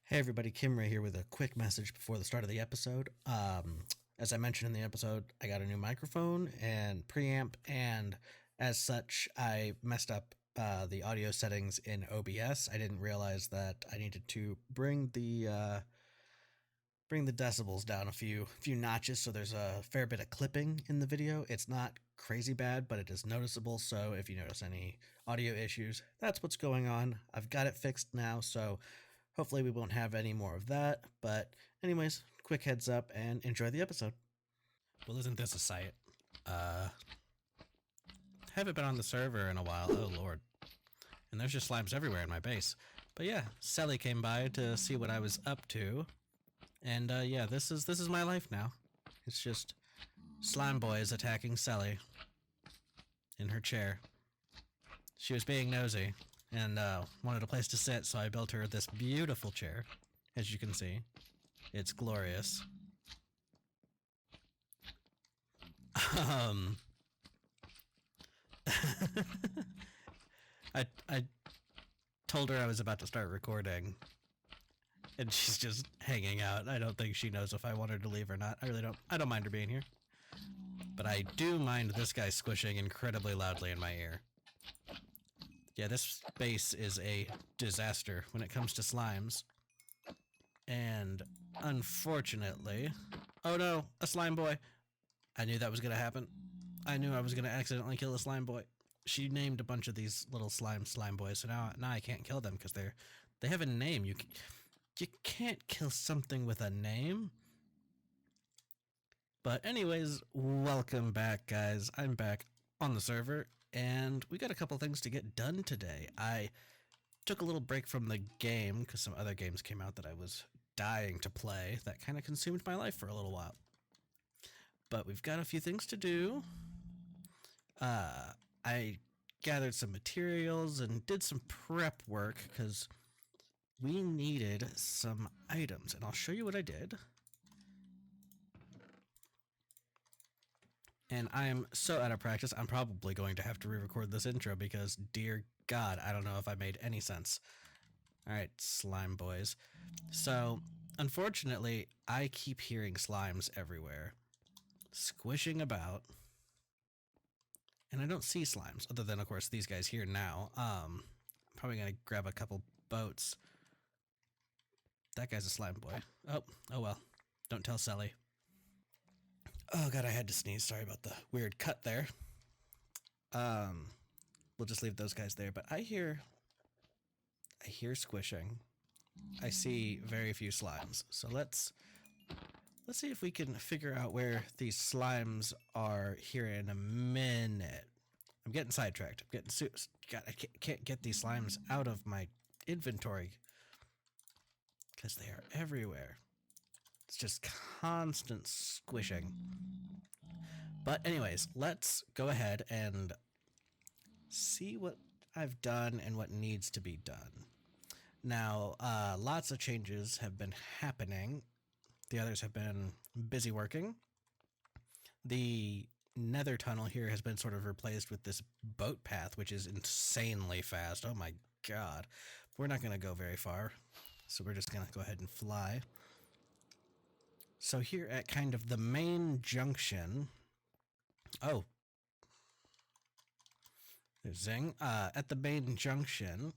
Hey everybody, Kim Ray here with a quick message before the start of the episode. As I mentioned in the episode, I got a new microphone and preamp, and as such, I messed up the audio settings in OBS. I didn't realize that I needed to bring the decibels down a few notches, so there's a fair bit of clipping in the video. It's not crazy bad, but it is noticeable. So if you notice any audio issues, that's what's going on. I've got it fixed now, so hopefully we won't have any more of that. But anyways, quick heads up and enjoy the episode. Well, isn't this a sight? Haven't been on the server in a while. Oh lord. And there's just slimes everywhere in my base. But yeah, Sally came by to see what I was up to. And yeah, this is my life now. It's just slime boys attacking Sally in her chair. She was being nosy and wanted a place to sit, so I built her this beautiful chair. As you can see, it's glorious. I told her I was about to start recording, and she's just hanging out. I don't think she knows if I want her to leave or not. I really don't. I don't mind her being here, but I do mind this guy squishing incredibly loudly in my ear. Yeah, this base is a disaster when it comes to slimes. And unfortunately... Oh no, a slime boy. I knew that was going to happen. I knew I was going to accidentally kill a slime boy. She named a bunch of these little slime boys, so now I can't kill them because they have a name. You can't kill something with a name. But anyways, welcome back, guys. I'm back on the server, and we got a couple things to get done today. I took a little break from the game because some other games came out that I was dying to play that kind of consumed my life for a little while. But we've got a few things to do. I gathered some materials and did some prep work because we needed some items, and I'll show you what I did. And I am so out of practice, I'm probably going to have to re-record this intro because, dear God, I don't know if I made any sense. Alright, slime boys. So, unfortunately, I keep hearing slimes everywhere, squishing about, and I don't see slimes, other than, of course, these guys here now. I'm probably going to grab a couple boats. That guy's a slime boy. Oh well. Don't tell Sally. Oh god, I had to sneeze. Sorry about the weird cut there. We'll just leave those guys there, but I hear squishing. I see very few slimes. So let's see if we can figure out where these slimes are here in a minute. I'm getting sidetracked. God, I can't get these slimes out of my inventory because they are everywhere. It's just constant squishing. But anyways, let's go ahead and see what I've done and what needs to be done. Now, lots of changes have been happening. The others have been busy working. The nether tunnel here has been sort of replaced with this boat path, which is insanely fast. Oh my god. We're not going to go very far, so we're just going to go ahead and fly. So here at kind of the main junction... Oh. There's zing. At the main junction,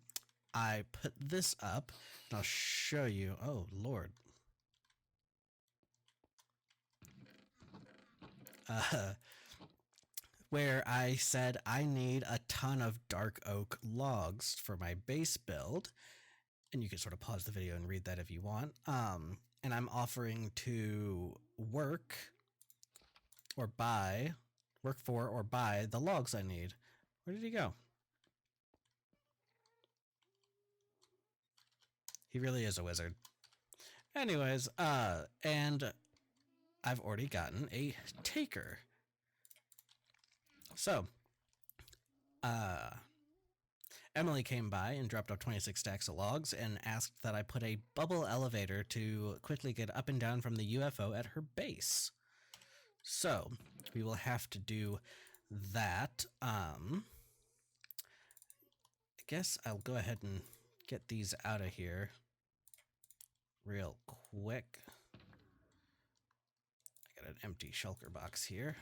I put this up, and I'll show you. Oh, Lord. Where I said I need a ton of dark oak logs for my base build, and you can sort of pause the video and read that if you want. And I'm offering to work for or buy the logs I need. Where did he go? He really is a wizard. Anyways, and I've already gotten a taker. So, Emily came by and dropped off 26 stacks of logs and asked that I put a bubble elevator to quickly get up and down from the UFO at her base. So, we will have to do that. I guess I'll go ahead and get these out of here. real quick. I got an empty shulker box here.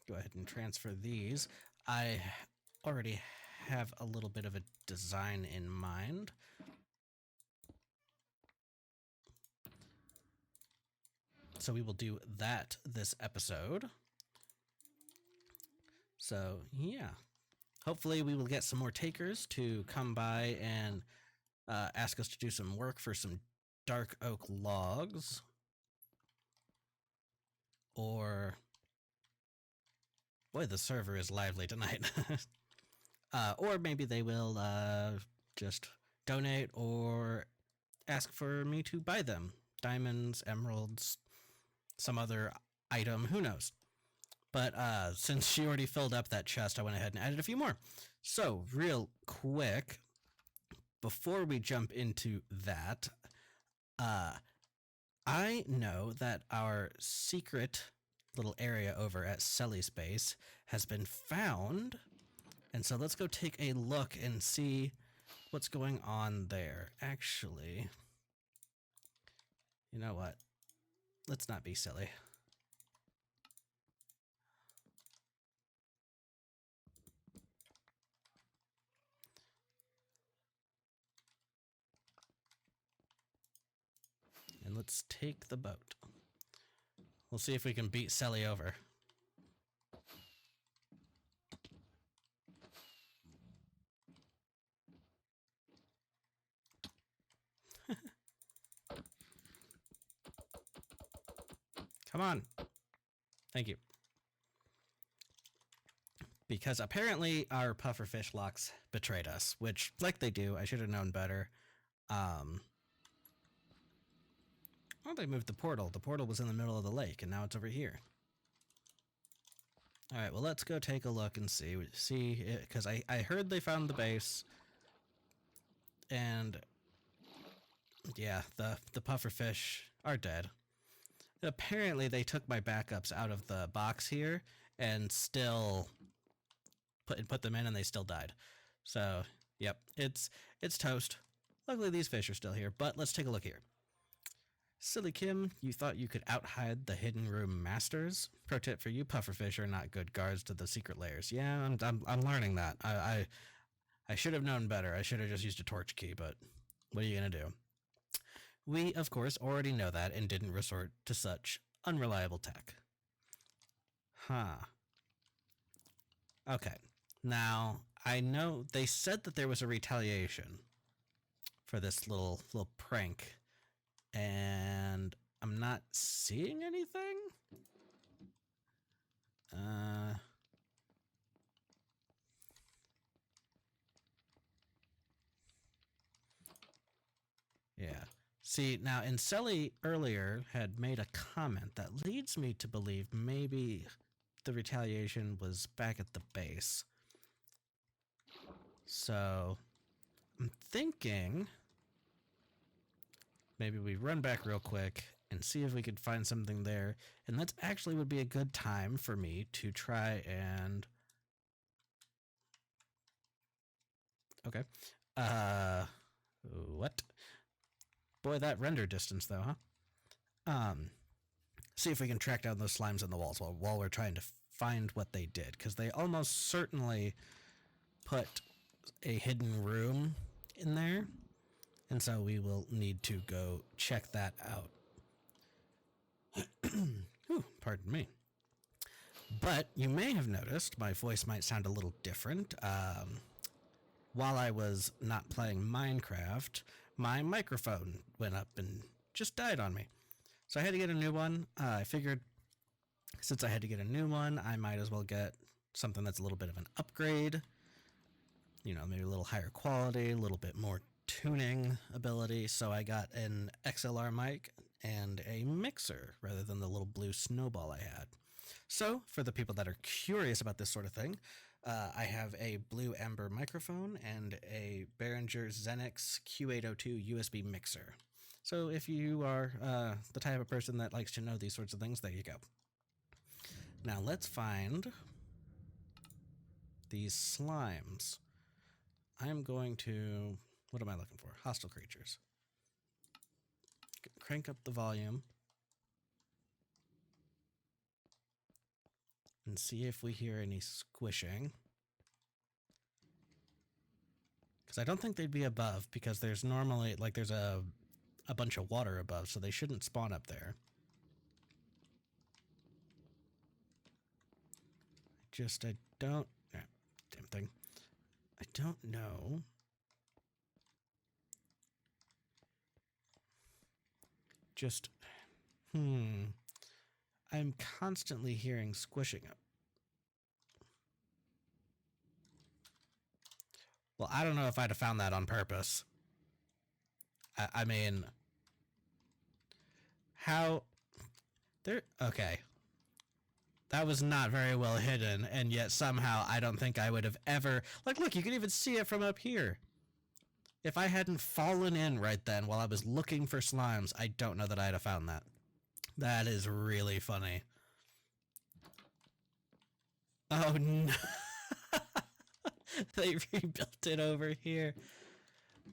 Go ahead and transfer these. I already have a little bit of a design in mind. So we will do that this episode. So, yeah. Hopefully we will get some more takers to come by and ask us to do some work for some dark oak logs. Or... Boy, the server is lively tonight. Or maybe they will just donate or ask for me to buy them. Diamonds, emeralds, some other item, who knows. But since she already filled up that chest, I went ahead and added a few more. So, real quick, before we jump into that, I know that our secret little area over at Selly's base has been found. And so let's go take a look and see what's going on there. Actually, you know what? Let's not be silly. And let's take the boat. We'll see if we can beat Sally over. Come on. Thank you. Because apparently our pufferfish locks betrayed us, which, like they do, I should have known better. Well, they moved the portal. The portal was in the middle of the lake, and now it's over here. All right, well, let's go take a look and see. Because I heard they found the base, and yeah, the pufferfish are dead. Apparently, they took my backups out of the box here and still put them in, and they still died. So, yep, it's toast. Luckily, these fish are still here, but let's take a look here. Silly Kim, you thought you could out-hide the hidden room masters? Pro tip for you, pufferfish are not good guards to the secret layers. Yeah, I'm learning that. I should have known better. I should have just used a torch key, but what are you gonna do? We, of course, already know that and didn't resort to such unreliable tech. Huh. Okay. Now, I know they said that there was a retaliation for this little prank, and I'm not seeing anything? Yeah. See, now, Inselli earlier had made a comment that leads me to believe maybe the retaliation was back at the base. So, I'm thinking maybe we run back real quick and see if we could find something there. And that actually would be a good time for me to try and... Okay. What? Boy, that render distance, though, huh? See if we can track down those slimes on the walls while we're trying to find what they did. Because they almost certainly put a hidden room in there. And so we will need to go check that out. Ooh, pardon me. But you may have noticed my voice might sound a little different. While I was not playing Minecraft, my microphone went up and just died on me. So I had to get a new one. I figured since I had to get a new one, I might as well get something that's a little bit of an upgrade. You know, maybe a little higher quality, a little bit more tuning ability. So I got an XLR mic and a mixer rather than the little blue snowball I had. So for the people that are curious about this sort of thing, I have a Blue Ember microphone and a Behringer Xenix Q802 USB mixer. So if you are the type of person that likes to know these sorts of things, there you go. Now let's find these slimes. I'm going to What am I looking for? Hostile creatures. Crank up the volume. And see if we hear any squishing. Because I don't think they'd be above, because there's normally, like, there's a bunch of water above, so they shouldn't spawn up there. I don't... damn thing. I don't know. I'm constantly hearing squishing up. Well, I don't know if I'd have found that on purpose. I mean... How... There... Okay. That was not very well hidden, and yet somehow I don't think I would have ever... Like, look, you can even see it from up here. If I hadn't fallen in right then while I was looking for slimes, I don't know that I'd have found that. That is really funny. Oh, no. They rebuilt it over here.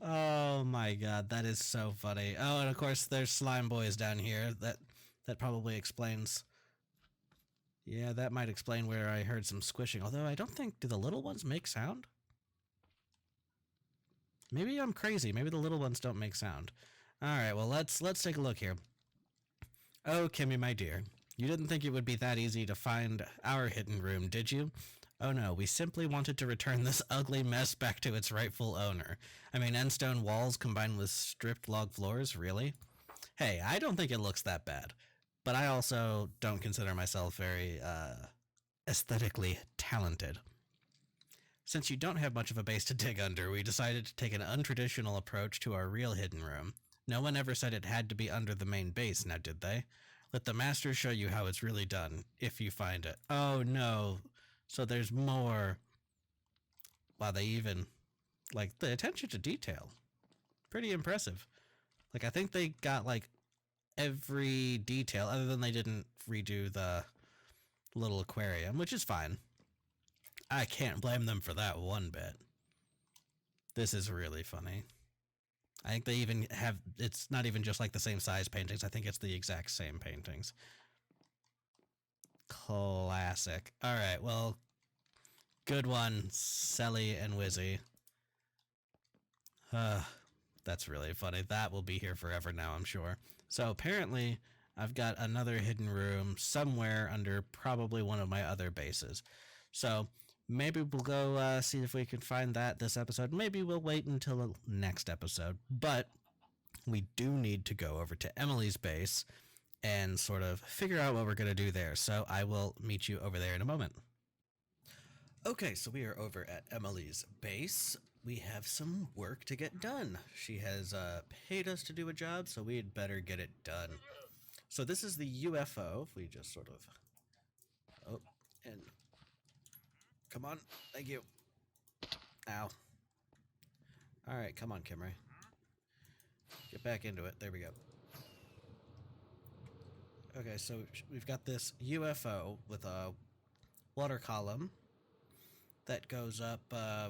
Oh, my God. That is so funny. Oh, and of course, there's slime boys down here. That probably explains... Yeah, that might explain where I heard some squishing. Although I don't think... Do the little ones make sound? Maybe I'm crazy. Maybe the little ones don't make sound. Alright, well, let's take a look here. Oh, Kimmy, my dear. You didn't think it would be that easy to find our hidden room, did you? Oh no, we simply wanted to return this ugly mess back to its rightful owner. I mean, end stone walls combined with stripped log floors, really? Hey, I don't think it looks that bad. But I also don't consider myself very, aesthetically talented. Since you don't have much of a base to dig under, we decided to take an untraditional approach to our real hidden room. No one ever said it had to be under the main base, now did they? Let the masters show you how it's really done, if you find it. Oh no, so there's more. Wow, they even, like, the attention to detail. Pretty impressive. Like, I think they got, like, every detail, other than they didn't redo the little aquarium, which is fine. I can't blame them for that one bit. This is really funny. I think they even have, it's not even just like the same size paintings, I think it's the exact same paintings. Classic. Alright, well, good one, Selly and Wizzy. That's really funny. That will be here forever now, I'm sure. So apparently, I've got another hidden room somewhere under probably one of my other bases. So maybe we'll go see if we can find that this episode. Maybe we'll wait until the next episode. But we do need to go over to Emily's base and sort of figure out what we're going to do there. So I will meet you over there in a moment. Okay, so we are over at Emily's base. We have some work to get done. She has paid us to do a job, so we had better get it done. So this is the UFO. If we just sort of... Oh, and... Come on. Thank you. Ow. Alright, come on, Kimray. Get back into it. There we go. Okay, so we've got this UFO with a water column that goes up,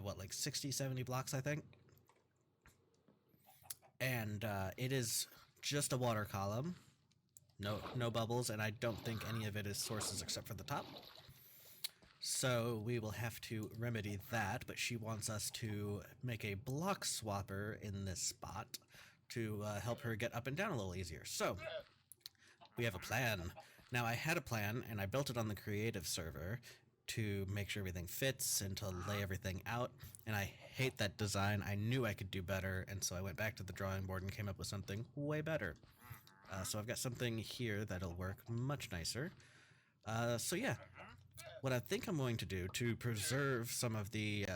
what, like 60, 70 blocks, I think? And it is just a water column. No bubbles, and I don't think any of it is sources except for the top. So we will have to remedy that, but she wants us to make a block swapper in this spot to help her get up and down a little easier. So we have a plan. Now, I had a plan, and I built it on the creative server to make sure everything fits and to lay everything out, and I hate that design. I knew I could do better, and so I went back to the drawing board and came up with something way better. So I've got something here that'll work much nicer. So yeah, what I think I'm going to do to preserve some of the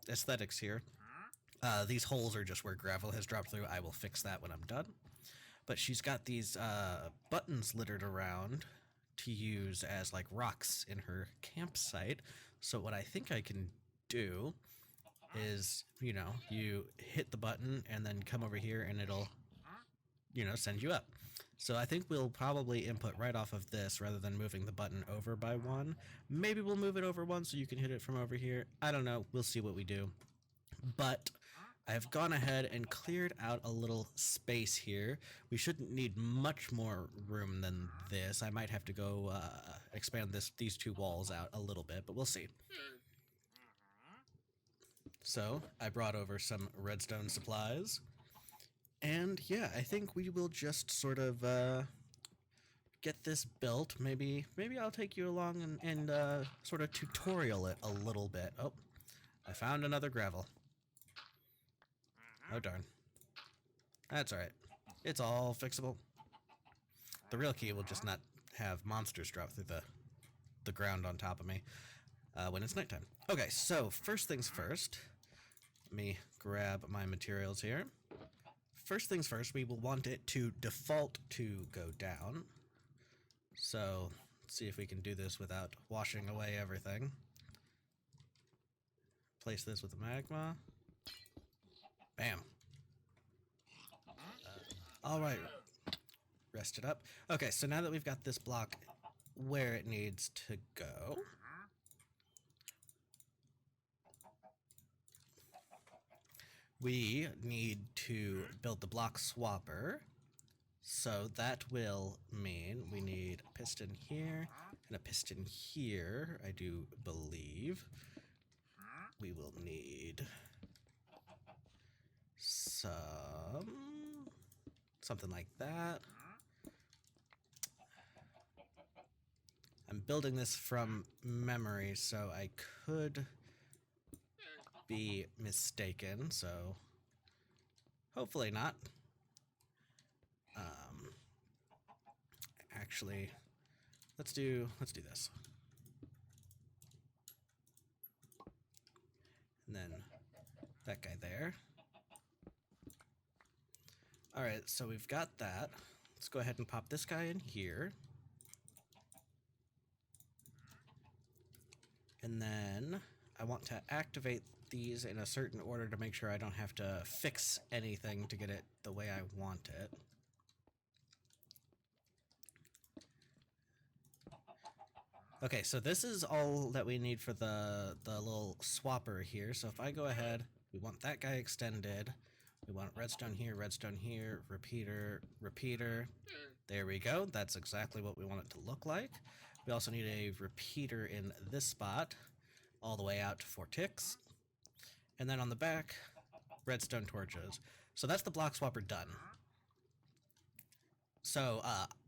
aesthetics here, these holes are just where gravel has dropped through. I will fix that when I'm done. But she's got these buttons littered around to use as like rocks in her campsite. So what I think I can do is, you know, you hit the button and then come over here and it'll, you know, send you up. So I think we'll probably input right off of this rather than moving the button over by one. Maybe we'll move it over one so you can hit it from over here. I don't know. We'll see what we do. But I've gone ahead and cleared out a little space here. We shouldn't need much more room than this. I might have to go expand these two walls out a little bit, but we'll see. So I brought over some redstone supplies. And yeah, I think we will just sort of get this built. Maybe I'll take you along and sort of tutorial it a little bit. Oh, I found another gravel. Oh darn. That's alright. It's all fixable. The real key will just not have monsters drop through the ground on top of me when it's nighttime. Okay, so first things first. Let me grab my materials here. First things first, we will want it to default to go down. So let's see if we can do this without washing away everything. Place this with the magma. Bam. All right. Rest it up. Okay, so now that we've got this block where it needs to go, we need to build the block swapper. So that will mean we need a piston here and a piston here, I do believe. We will need something like that. I'm building this from memory, so I could be mistaken, so hopefully not. Actually, let's do this. And then that guy there. All right, so we've got that. Let's go ahead and pop this guy in here. And then I want to activate these in a certain order to make sure I don't have to fix anything to get it the way I want it. Okay, so this is all that we need for the little swapper here. So if I go ahead, we want that guy extended. We want redstone here, repeater, repeater. There we go. That's exactly what we want it to look like. We also need a repeater in this spot, all the way out to 4 ticks. And then on the back, redstone torches. So that's the block swapper done. So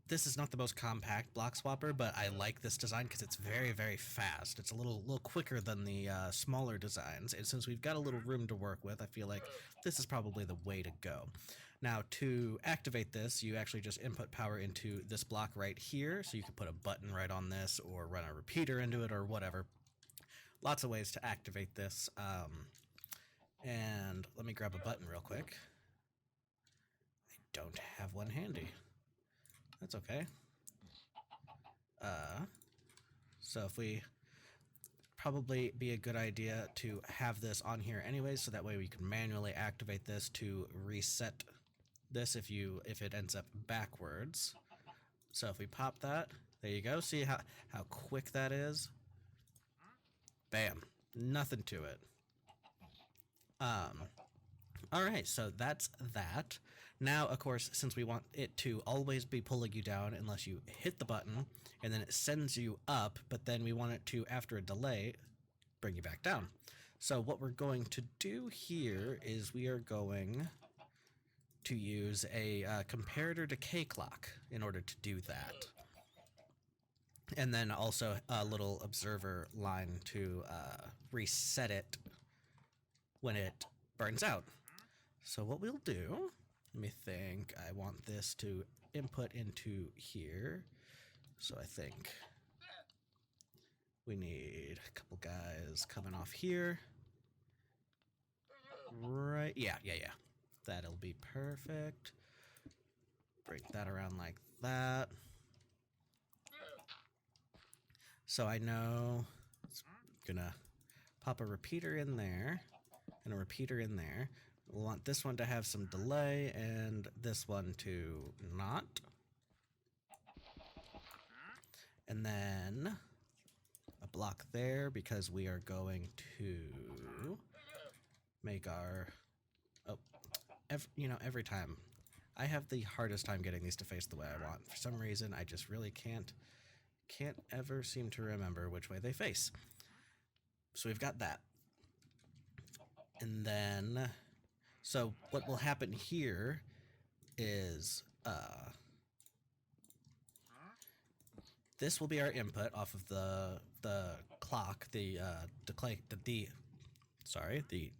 this is not the most compact block swapper, but I like this design because it's very, very fast. It's a little quicker than the smaller designs, and since we've got a little room to work with, I feel like this is probably the way to go. Now, to activate this, you actually just input power into this block right here, so you can put a button right on this, or run a repeater into it, or whatever. Lots of ways to activate this, and let me grab a button real quick. I don't have one handy. That's okay. So if we probably be a good idea to have this on here anyways, so that way we can manually activate this to reset this if it ends up backwards. So if we pop that, there you go. See how quick that is? Bam. Nothing to it. All right, so that's that. Now, of course, since we want it to always be pulling you down unless you hit the button, and then it sends you up, but then we want it to, after a delay, bring you back down. So what we're going to do here is we are going to use a comparator decay clock in order to do that. And then also a little observer line to reset it when it burns out. So what we'll do, let me think, I want this to input into here. So I think we need a couple guys coming off here. Right, yeah. That'll be perfect. Break that around like that. So I know it's gonna pop a repeater in there and a repeater in there. We'll want this one to have some delay and this one to not. And then a block there because we are going to make our every time. I have the hardest time getting these to face the way I want. For some reason, I just really can't ever seem to remember which way they face. So we've got that. And then, so what will happen here is, this will be our input off of the clock, the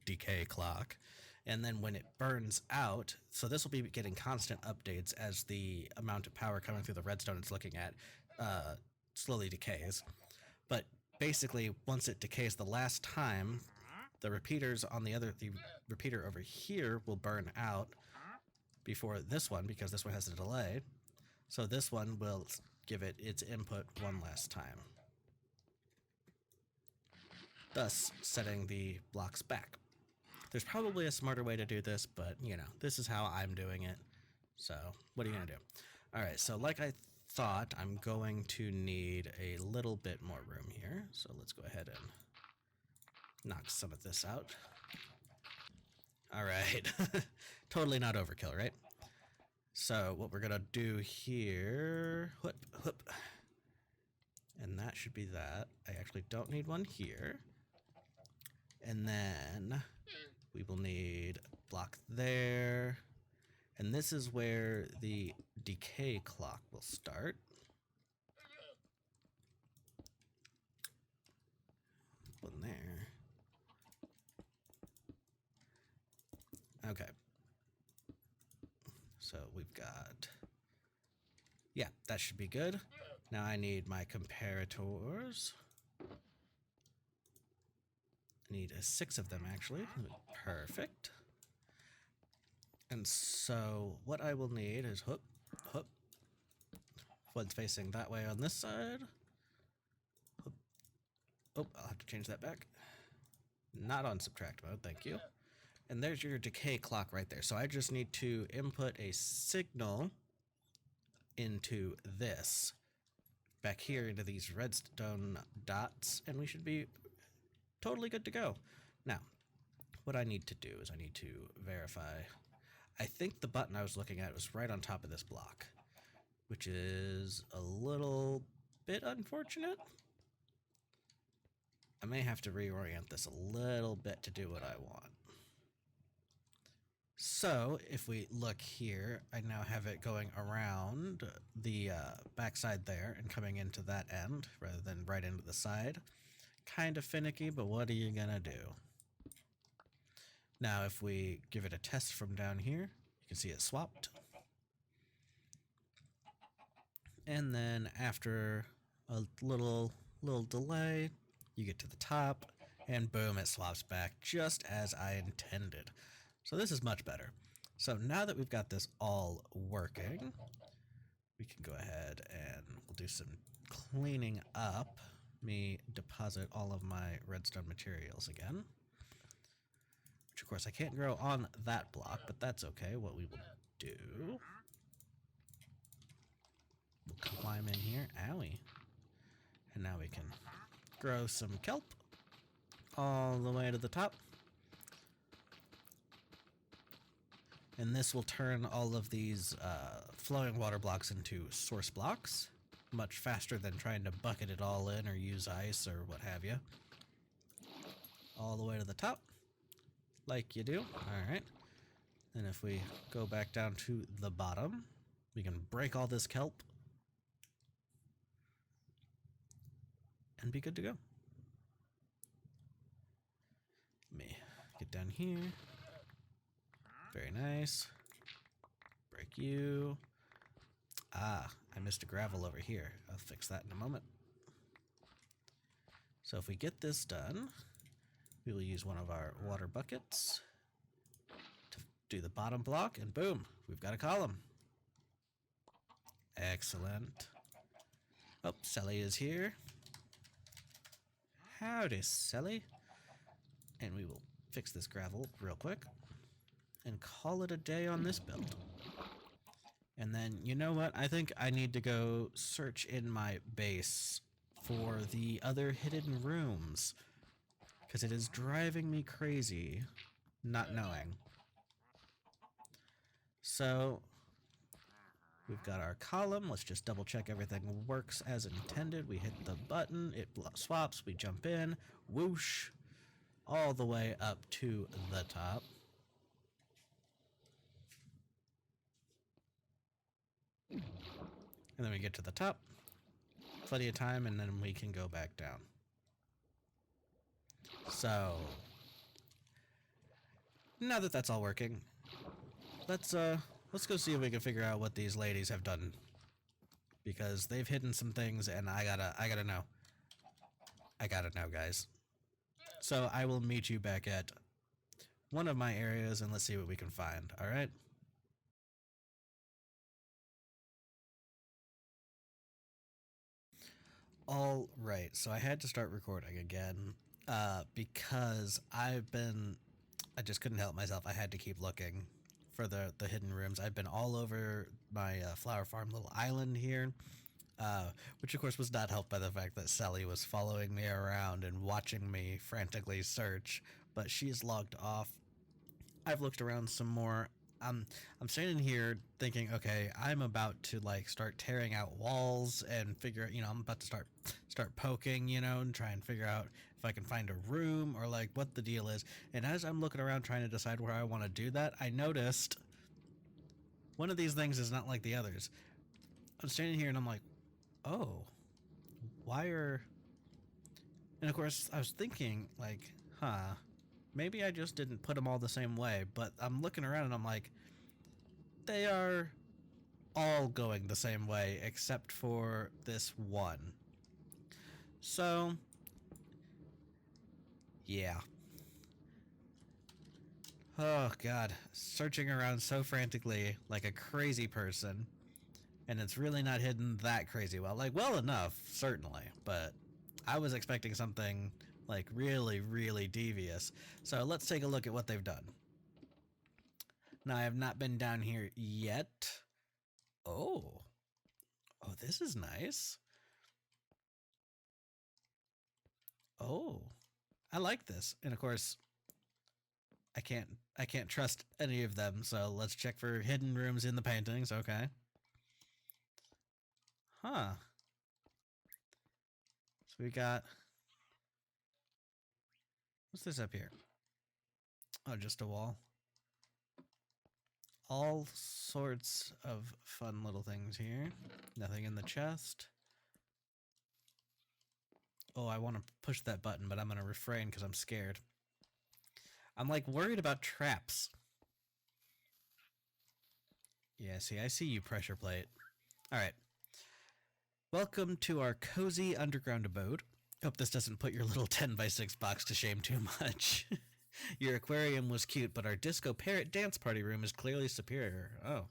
decay clock. And then when it burns out, so this will be getting constant updates as the amount of power coming through the redstone it's looking at slowly decays. But basically, once it decays the last time, the repeaters on the repeater over here will burn out before this one, because this one has a delay. So this one will give it its input one last time, thus setting the blocks back. There's probably a smarter way to do this, but, this is how I'm doing it. So, what are you going to do? All right, so like I thought, I'm going to need a little bit more room here. So let's go ahead and knock some of this out. All right. Totally not overkill, right? So what we're going to do here... whoop. And that should be that. I actually don't need one here. And then... we will need a block there. And this is where the decay clock will start. One there. Okay. So we've got... yeah, that should be good. Now I need my comparators. I need 6 of them, actually. Perfect. And so what I will need is hoop. One's facing that way on this side. Hoop. Oh, I'll have to change that back. Not on subtract mode, thank you. And there's your decay clock right there. So I just need to input a signal into this, back here into these redstone dots, and we should be totally good to go. Now, what I need to do is I need to verify. I think the button I was looking at was right on top of this block, which is a little bit unfortunate. I may have to reorient this a little bit to do what I want. So, if we look here, I now have it going around the backside there and coming into that end rather than right into the side. Kind of finicky, but what are you gonna do? Now, if we give it a test from down here, you can see it swapped. And then after a little delay, you get to the top, and boom, it swaps back just as I intended. So this is much better. So now that we've got this all working, we can go ahead and we'll do some cleaning up. Me deposit all of my redstone materials again. Which of course I can't grow on that block, but that's okay. What we will do, we'll climb in here. Owie. And now we can grow some kelp all the way to the top. And this will turn all of these flowing water blocks into source blocks much faster than trying to bucket it all in or use ice or what have you. All the way to the top, like you do. All right. And if we go back down to the bottom, we can break all this kelp and be good to go. Let me get down here. Very nice. Break you. Ah, I missed a gravel over here. I'll fix that in a moment. So if we get this done, we will use one of our water buckets to do the bottom block, and boom, we've got a column. Excellent. Oh, Sally is here. Howdy, Sally. And we will fix this gravel real quick and call it a day on this build. And then, you know what? I think I need to go search in my base for the other hidden rooms, because it is driving me crazy not knowing. So we've got our column. Let's just double check everything works as intended. We hit the button, it swaps, we jump in, whoosh, all the way up to the top. And then we get to the top, plenty of time, and then we can go back down. So now that that's all working, let's go see if we can figure out what these ladies have done, because they've hidden some things, and I gotta know. I gotta know, guys. So I will meet you back at one of my areas, and let's see what we can find. All right. All right, so I had to start recording again because I just couldn't help myself. I had to keep looking for the hidden rooms. I've been all over my flower farm little island here, which of course was not helped by the fact that Sally was following me around and watching me frantically search, but she's logged off. I've looked around some more. I'm standing here thinking, okay, I'm about to like start tearing out walls and figure out, I'm about to start poking, and try and figure out if I can find a room or like what the deal is. And as I'm looking around trying to decide where I want to do that, I noticed one of these things is not like the others. I'm standing here and I'm like, oh, why are... And of course, I was thinking like, maybe I just didn't put them all the same way, but I'm looking around and I'm like, they are all going the same way except for this one. So, yeah. Oh god, searching around so frantically like a crazy person, and it's really not hidden that crazy well. Like, well enough, certainly, but I was expecting something like really, really devious. So let's take a look at what they've done. Now, I have not been down here yet. Oh, this is nice. Oh, I like this. And of course, I can't trust any of them. So let's check for hidden rooms in the paintings. Okay. Huh. So we got, what's this up here? Oh, just a wall. All sorts of fun little things here. Nothing in the chest. Oh, I want to push that button, but I'm going to refrain because I'm scared. I'm like worried about traps. Yeah, see, I see you, pressure plate. All right. Welcome to our cozy underground abode. Hope this doesn't put your little 10x6 box to shame too much. Your aquarium was cute, but our disco parrot dance party room is clearly superior. Oh.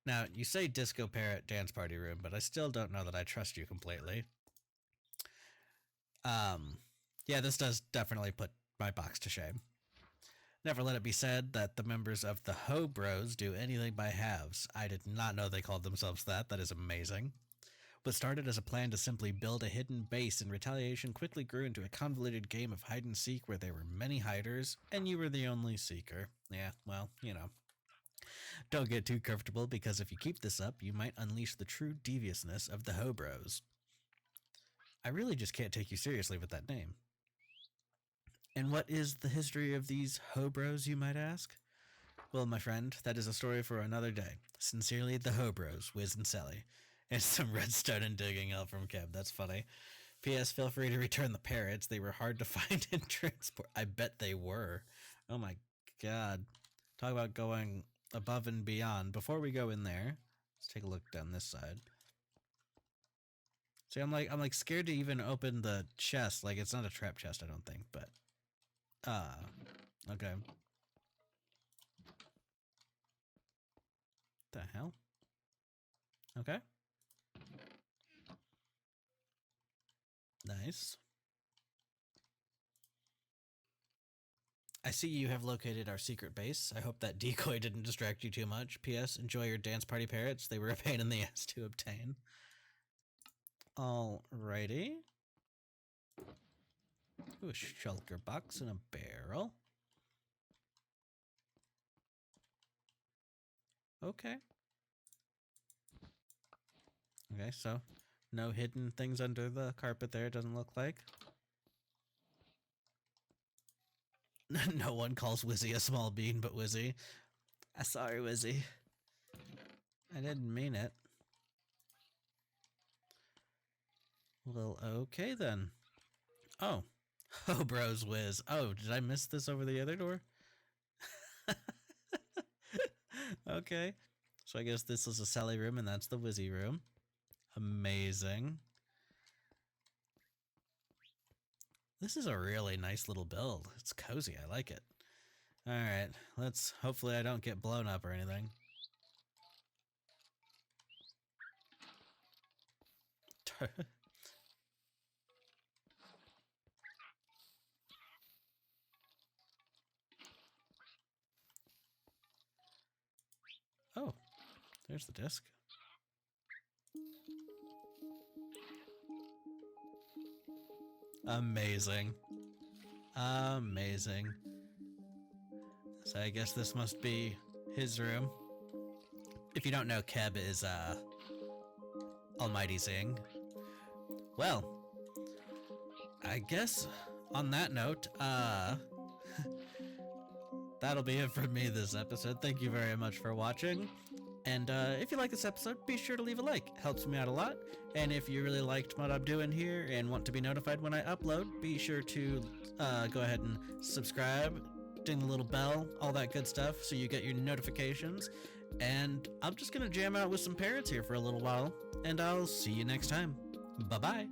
Now, you say disco parrot dance party room, but I still don't know that I trust you completely. Yeah, this does definitely put my box to shame. Never let it be said that the members of the Ho Bros do anything by halves. I did not know they called themselves that. That is amazing. What started as a plan to simply build a hidden base in retaliation quickly grew into a convoluted game of hide and seek where there were many hiders, and you were the only seeker. Yeah, well, Don't get too comfortable, because if you keep this up, you might unleash the true deviousness of the Ho Bros. I really just can't take you seriously with that name. And what is the history of these Ho Bros, you might ask? Well, my friend, that is a story for another day. Sincerely, the Ho Bros, Wiz and Sally. And some redstone and digging help from Keb. That's funny. P.S. Feel free to return the parrots. They were hard to find and transport. I bet they were. Oh my god. Talk about going above and beyond. Before we go in there, let's take a look down this side. See, I'm like scared to even open the chest. Like, it's not a trap chest, I don't think, but okay. The hell? Okay. Nice. I see you have located our secret base. I hope that decoy didn't distract you too much. P.S. Enjoy your dance party parrots. They were a pain in the ass to obtain. Alrighty. Ooh, a shulker box and a barrel. Okay. Okay, so no hidden things under the carpet there, it doesn't look like. No one calls Wizzy a small bean but Wizzy. Sorry, Wizzy. I didn't mean it. Well, okay then. Oh. Oh, bros whiz. Oh, did I miss this over the other door? Okay. So I guess this is a Sally room and that's the Wizzy room. Amazing. This is a really nice little build. It's cozy. I like it. Alright, let's... Hopefully I don't get blown up or anything. Oh, there's the disc. Amazing. Amazing. So I guess this must be his room. If you don't know, Keb is, Almighty Zing. Well, I guess on that note, that'll be it from me this episode. Thank you very much for watching. And if you like this episode, be sure to leave a like. Helps me out a lot. And if you really liked what I'm doing here and want to be notified when I upload, be sure to go ahead and subscribe, ding the little bell, all that good stuff so you get your notifications. And I'm just going to jam out with some parrots here for a little while. And I'll see you next time. Bye-bye.